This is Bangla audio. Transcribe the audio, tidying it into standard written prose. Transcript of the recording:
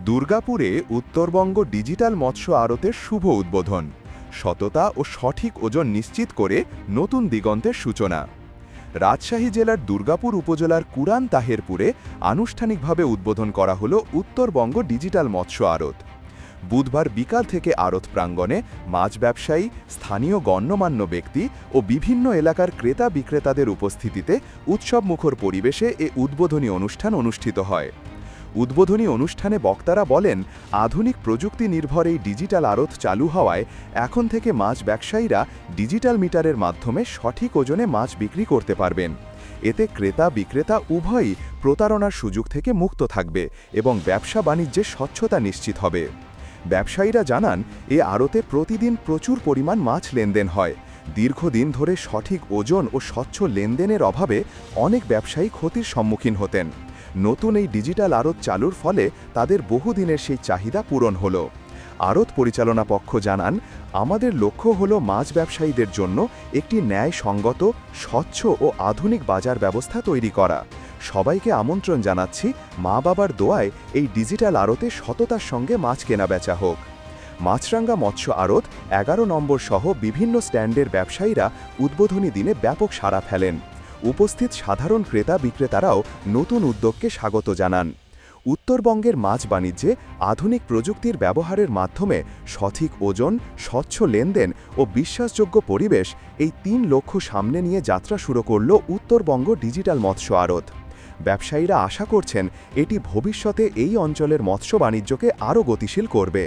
দুর্গাপুরে উত্তরবঙ্গ ডিজিটাল মৎস্য আড়তের শুভ উদ্বোধন। সততা ও সঠিক ওজন নিশ্চিত করে নতুন দিগন্তের সূচনা। রাজশাহী জেলার দুর্গাপুর উপজেলার কুরান তাহেরপুরে আনুষ্ঠানিকভাবে উদ্বোধন করা হল উত্তরবঙ্গ ডিজিটাল মৎস্য আড়ত। বুধবার বিকাল থেকে আড়ত প্রাঙ্গণে মাছ ব্যবসায়ী, স্থানীয় গণ্যমান্য ব্যক্তি ও বিভিন্ন এলাকার ক্রেতা বিক্রেতাদের উপস্থিতিতে উৎসবমুখর পরিবেশে এ উদ্বোধনী অনুষ্ঠান অনুষ্ঠিত হয়। উদ্বোধনী অনুষ্ঠানে বক্তারা বলেন, আধুনিক প্রযুক্তি নির্ভর এই ডিজিটাল আড়ত চালু হওয়ায় এখন থেকে মাছ ব্যবসায়ীরা ডিজিটাল মিটারের মাধ্যমে সঠিক ওজনে মাছ বিক্রি করতে পারবেন। এতে ক্রেতা বিক্রেতা উভয়ই প্রতারণার সুযোগ থেকে মুক্ত থাকবে এবং ব্যবসা বাণিজ্যে স্বচ্ছতা নিশ্চিত হবে। ব্যবসায়ীরা জানান, এ আড়তে প্রতিদিন প্রচুর পরিমাণ মাছ লেনদেন হয়। দীর্ঘদিন ধরে সঠিক ওজন ও স্বচ্ছ লেনদেনের অভাবে অনেক ব্যবসায়ী ক্ষতির সম্মুখীন হতেন। নতুন এই ডিজিটাল আড়ত চালুর ফলে তাদের বহুদিনের সেই চাহিদা পূরণ হল। আড়ত পরিচালনা পক্ষ জানান, আমাদের লক্ষ্য হল মাছ ব্যবসায়ীদের জন্য একটি ন্যায়সঙ্গত, স্বচ্ছ ও আধুনিক বাজার ব্যবস্থা তৈরি করা। সবাইকে আমন্ত্রণ জানাচ্ছি, মা বাবার দোয়ায় এই ডিজিটাল আড়তে সততার সঙ্গে মাছ কেনাবেচা হোক। মাছরাঙ্গা মৎস্য আড়ত 11 নম্বর সহ বিভিন্ন স্ট্যান্ডের ব্যবসায়ীরা উদ্বোধনী দিনে ব্যাপক সাড়া ফেলেন। উপস্থিত সাধারণ ক্রেতা বিক্রেতারাও নতুন উদ্যোগকে স্বাগত জানান। উত্তরবঙ্গের মাছ বাণিজ্যে আধুনিক প্রযুক্তির ব্যবহারের মাধ্যমে সঠিক ওজন, স্বচ্ছ লেনদেন ও বিশ্বাসযোগ্য পরিবেশ, এই 3 লক্ষ্য সামনে নিয়ে যাত্রা শুরু করল উত্তরবঙ্গ ডিজিটাল মৎস্য আড়ত। ব্যবসায়ীরা আশা করছেন, এটি ভবিষ্যতে এই অঞ্চলের মৎস্য বাণিজ্যকে আরও গতিশীল করবে।